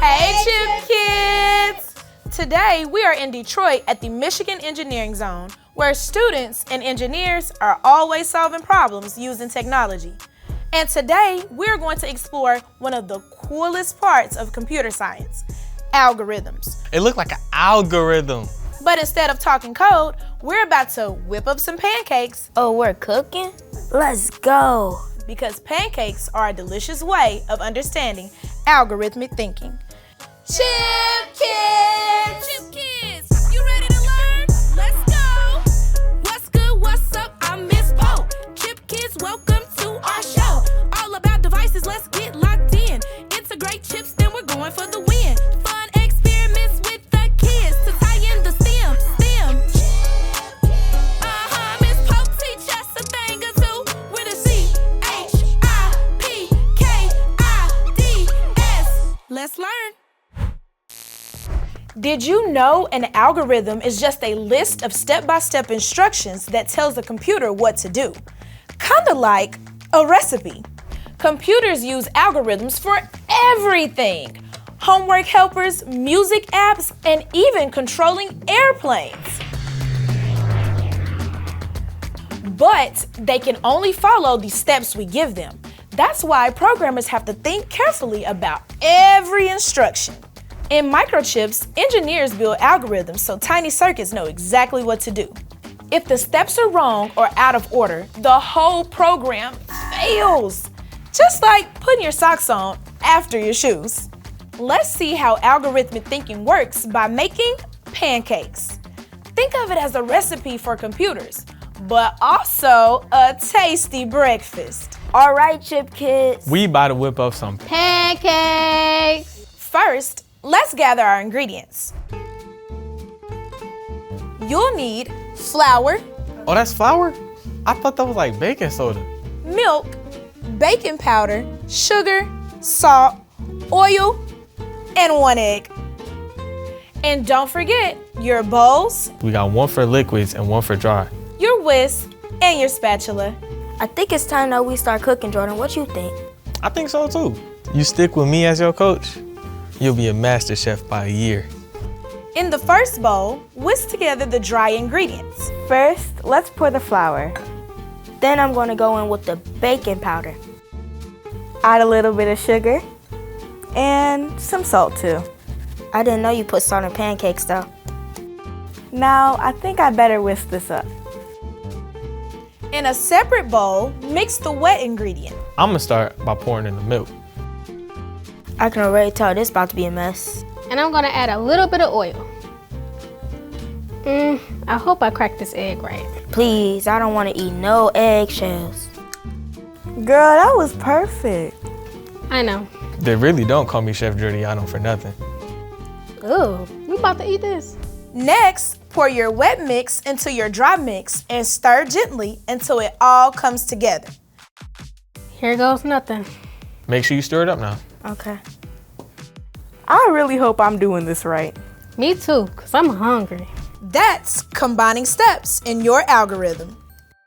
Hey, Chip Kids! Today, we are in Detroit at the Michigan Engineering Zone, where students and engineers are always solving problems using technology. And today, we're going to explore one of the coolest parts of computer science, algorithms. It looked like an algorithm. But instead of talking code, we're about to whip up some pancakes. Oh, we're cooking? Let's go. Because pancakes are a delicious way of understanding algorithmic thinking. Chip Kids! Chip Kids, you ready to learn? Let's go! What's good, what's up? I'm Miss Bo. Chip Kids, welcome to our show. All about devices, let's get locked in. Integrate chips, then we're going for the win. Fun experiments with the kids to tie in the STEM. Miss Pope teach us a thing or two with a CHIPKIDS. Let's learn. Did you know an algorithm is just a list of step-by-step instructions that tells the computer what to do? Kinda like a recipe. Computers use algorithms for everything. Homework helpers, music apps, and even controlling airplanes. But they can only follow the steps we give them. That's why programmers have to think carefully about every instruction. In microchips, engineers build algorithms so tiny circuits know exactly what to do. If the steps are wrong or out of order, the whole program fails. Just like putting your socks on after your shoes. Let's see how algorithmic thinking works by making pancakes. Think of it as a recipe for computers, but also a tasty breakfast. All right, Chip Kids. We about to whip up some Pancakes! First, let's gather our ingredients. You'll need flour, Oh, that's flour? I thought that was like baking soda. milk, baking powder, sugar, salt, oil, and 1 egg. And don't forget your bowls, We got one for liquids and one for dry. your whisk, and your spatula. I think it's time that we start cooking, Jordan. What you think? I think so too. You stick with me as your coach, you'll be a master chef by a year. In the first bowl, whisk together the dry ingredients. First, let's pour the flour. Then I'm going to go in with the baking powder. Add a little bit of sugar and some salt too. I didn't know you put salt in pancakes though. Now, I think I better whisk this up. In a separate bowl, mix the wet ingredient. I'm gonna start by pouring in the milk. I can already tell this about to be a mess. And I'm gonna add a little bit of oil. I hope I cracked this egg right. Please, I don't want to eat no eggshells. Girl, that was perfect. I know. They really don't call me Chef Giordano for nothing. Ooh, we about to eat this. Next, pour your wet mix into your dry mix and stir gently until it all comes together. Here goes nothing. Make sure you stir it up now. Okay. I really hope I'm doing this right. Me too, cause I'm hungry. That's combining steps in your algorithm.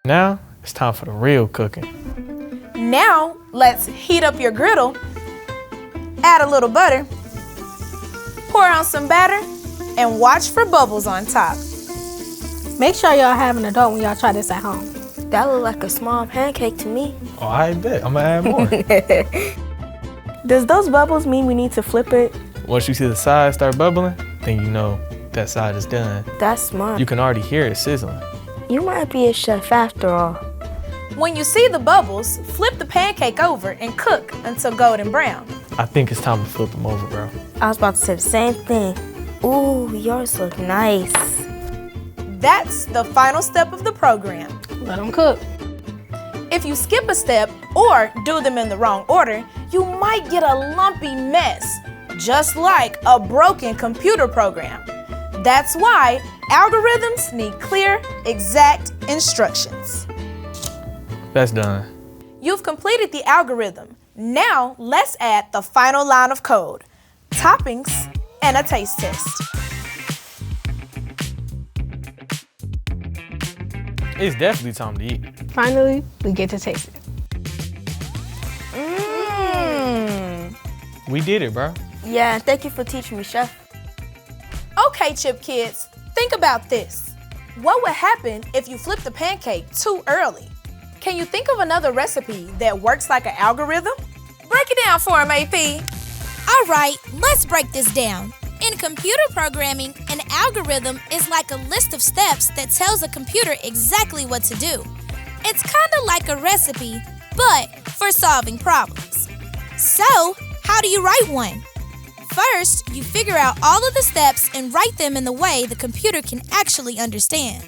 Now, it's time for the real cooking. Now, let's heat up your griddle, add a little butter, pour on some batter, and watch for bubbles on top. Make sure y'all have an adult when y'all try this at home. That looked like a small pancake to me. Oh, I bet. I'm gonna add more. Does those bubbles mean we need to flip it? Once you see the side start bubbling, then you know that side is done. That's smart. You can already hear it sizzling. You might be a chef after all. When you see the bubbles, flip the pancake over and cook until golden brown. I think it's time to flip them over, bro. I was about to say the same thing. Ooh, yours look nice. That's the final step of the program. Let them cook. If you skip a step or do them in the wrong order, you might get a lumpy mess, just like a broken computer program. That's why algorithms need clear, exact instructions. That's done. You've completed the algorithm. Now let's add the final line of code, toppings, and a taste test. It's definitely time to eat. Finally, we get to taste it. We did it, bro. Yeah, thank you for teaching me, Chef. Okay, Chip Kids, think about this. What would happen if you flipped the pancake too early? Can you think of another recipe that works like an algorithm? Break it down for him, AP. All right, let's break this down. In computer programming, an algorithm is like a list of steps that tells a computer exactly what to do. It's kind of like a recipe, but for solving problems. So, how do you write one? First, you figure out all of the steps and write them in the way the computer can actually understand.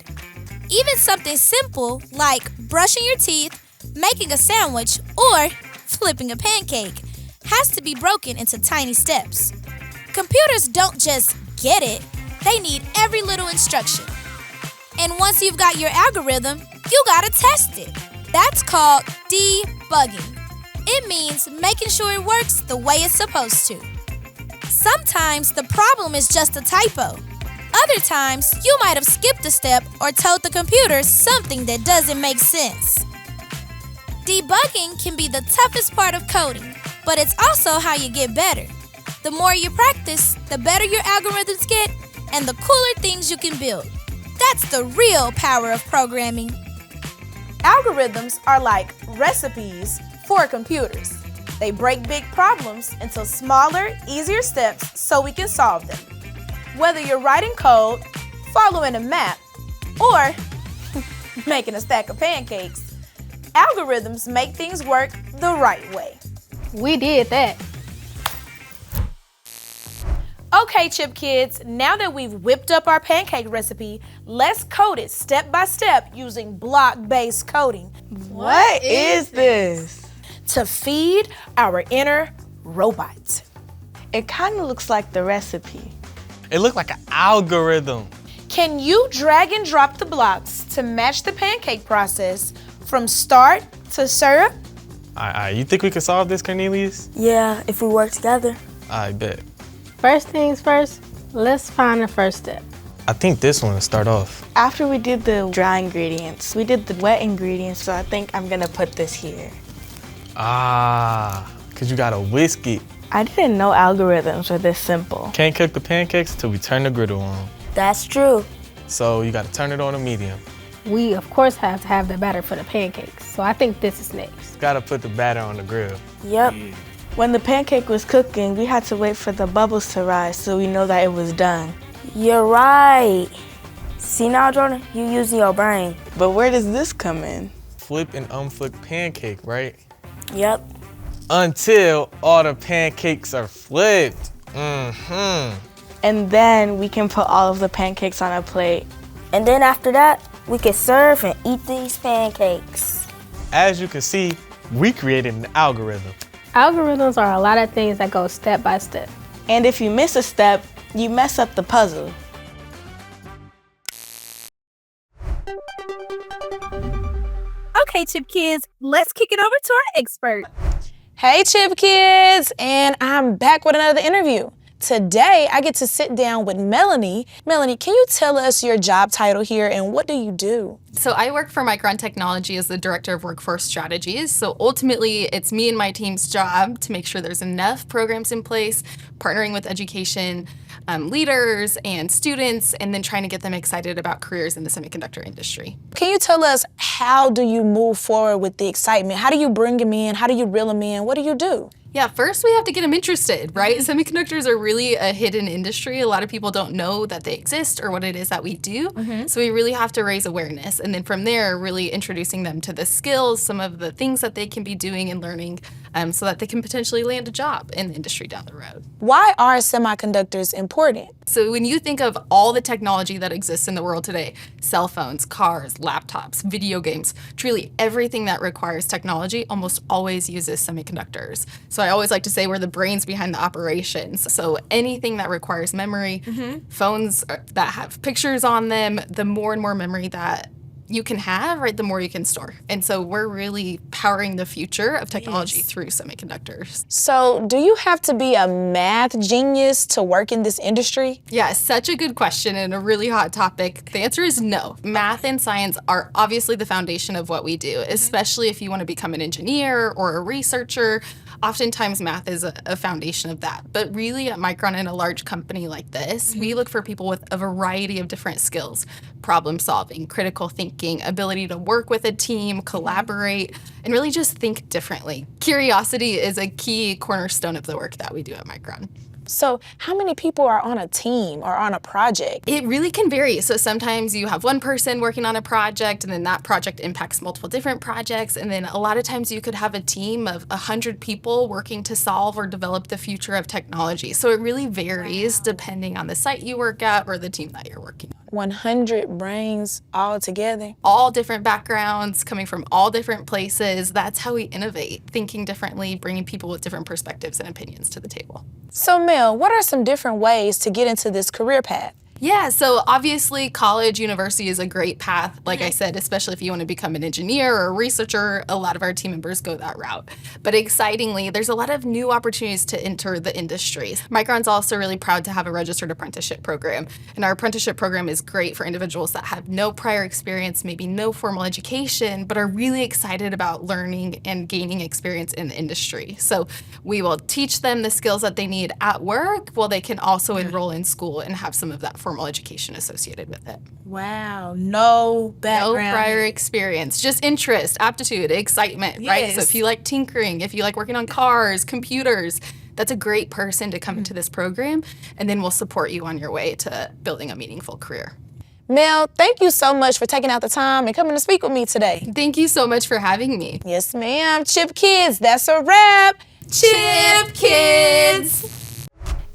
Even something simple like brushing your teeth, making a sandwich, or flipping a pancake has to be broken into tiny steps. Computers don't just get it, they need every little instruction. And once you've got your algorithm, you gotta test it. That's called debugging. It means making sure it works the way it's supposed to. Sometimes the problem is just a typo. Other times, you might have skipped a step or told the computer something that doesn't make sense. Debugging can be the toughest part of coding, but it's also how you get better. The more you practice, the better your algorithms get and the cooler things you can build. That's the real power of programming. Algorithms are like recipes for computers. They break big problems into smaller, easier steps so we can solve them. Whether you're writing code, following a map, or making a stack of pancakes, algorithms make things work the right way. We did that. Okay, Chip Kids, now that we've whipped up our pancake recipe, let's code it step by step using block-based coding. What is this? To feed our inner robot. It kind of looks like the recipe. It looked like an algorithm. Can you drag and drop the blocks to match the pancake process from start to syrup? You think we can solve this, Cornelius? Yeah, if we work together. I bet. First things first, let's find the first step. I think this one will start off. After we did the dry ingredients, we did the wet ingredients, so I think I'm gonna put this here. Cause you gotta whisk it. I didn't know algorithms were this simple. Can't cook the pancakes till we turn the griddle on. That's true. So you gotta turn it on a medium. We, of course, have to have the batter for the pancakes, so I think this is next. Gotta put the batter on the grill. Yep. When the pancake was cooking, we had to wait for the bubbles to rise so we know that it was done. You're right. See now, Jordan, you using your brain. But where does this come in? Flip and unflip pancake, right? Yep. Until all the pancakes are flipped. And then we can put all of the pancakes on a plate. And then after that, we can serve and eat these pancakes. As you can see, we created an algorithm. Algorithms are a lot of things that go step by step. And if you miss a step, you mess up the puzzle. Okay, Chip Kids, let's kick it over to our expert. Hey, Chip Kids, and I'm back with another interview. Today, I get to sit down with Melanie. Melanie, can you tell us your job title here and what do you do? So I work for Micron Technology as the Director of Workforce Strategies. So ultimately, it's me and my team's job to make sure there's enough programs in place, partnering with education leaders and students, and then trying to get them excited about careers in the semiconductor industry. Can you tell us how do you move forward with the excitement? How do you bring them in? How do you reel them in? What do you do? Yeah, first we have to get them interested, right? Semiconductors are really a hidden industry. A lot of people don't know that they exist or what it is that we do. So we really have to raise awareness. And then from there, really introducing them to the skills, some of the things that they can be doing and learning so that they can potentially land a job in the industry down the road. Why are semiconductors important? So when you think of all the technology that exists in the world today, cell phones, cars, laptops, video games, truly everything that requires technology almost always uses semiconductors. So I always like to say we're the brains behind the operations. So anything that requires memory, phones that have pictures on them, the more and more memory that you can have, right, the more you can store. And so we're really powering the future of technology through semiconductors. So do you have to be a math genius to work in this industry? Yeah, such a good question and a really hot topic. The answer is no. Math and science are obviously the foundation of what we do, especially if you want to become an engineer or a researcher. oftentimes math is a foundation of that. But really at Micron, in a large company like this, we look for people with a variety of different skills: problem solving, critical thinking, ability to work with a team, collaborate, and really just think differently. Curiosity is a key cornerstone of the work that we do at Micron. So how many people are on a team or on a project? It really can vary. So sometimes you have one person working on a project, and then that project impacts multiple different projects. And then a lot of times you could have a team of 100 people working to solve or develop the future of technology. So it really varies depending on the site you work at or the team that you're working on. 100 brains all together? All different backgrounds, coming from all different places. That's how we innovate, thinking differently, bringing people with different perspectives and opinions to the table. So Mel, what are some different ways to get into this career path? Yeah, so obviously college, university is a great path. Like I said, especially if you want to become an engineer or a researcher, a lot of our team members go that route. But excitingly, there's a lot of new opportunities to enter the industries. Micron's also really proud to have a registered apprenticeship program. And our apprenticeship program is great for individuals that have no prior experience, maybe no formal education, but are really excited about learning and gaining experience in the industry. So we will teach them the skills that they need at work, while they can also enroll in school and have some of that formal education associated with it. Wow, no background. No prior experience, just interest, aptitude, excitement, right? So if you like tinkering, if you like working on cars, computers, that's a great person to come into this program, and then we'll support you on your way to building a meaningful career. Mel, thank you so much for taking out the time and coming to speak with me today. Thank you so much for having me. Yes, ma'am. Chip Kids, that's a wrap. Chip Kids!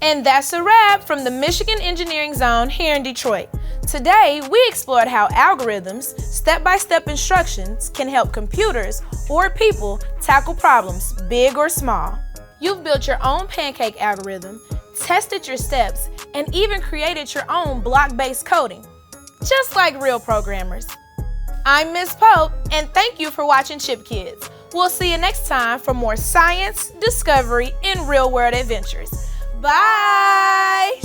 And that's a wrap from the Michigan Engineering Zone here in Detroit. Today, we explored how algorithms, step-by-step instructions, can help computers or people tackle problems, big or small. You've built your own pancake algorithm, tested your steps, and even created your own block-based coding, just like real programmers. I'm Miss Pope, and thank you for watching Chip Kids. We'll see you next time for more science, discovery, and real-world adventures. Bye!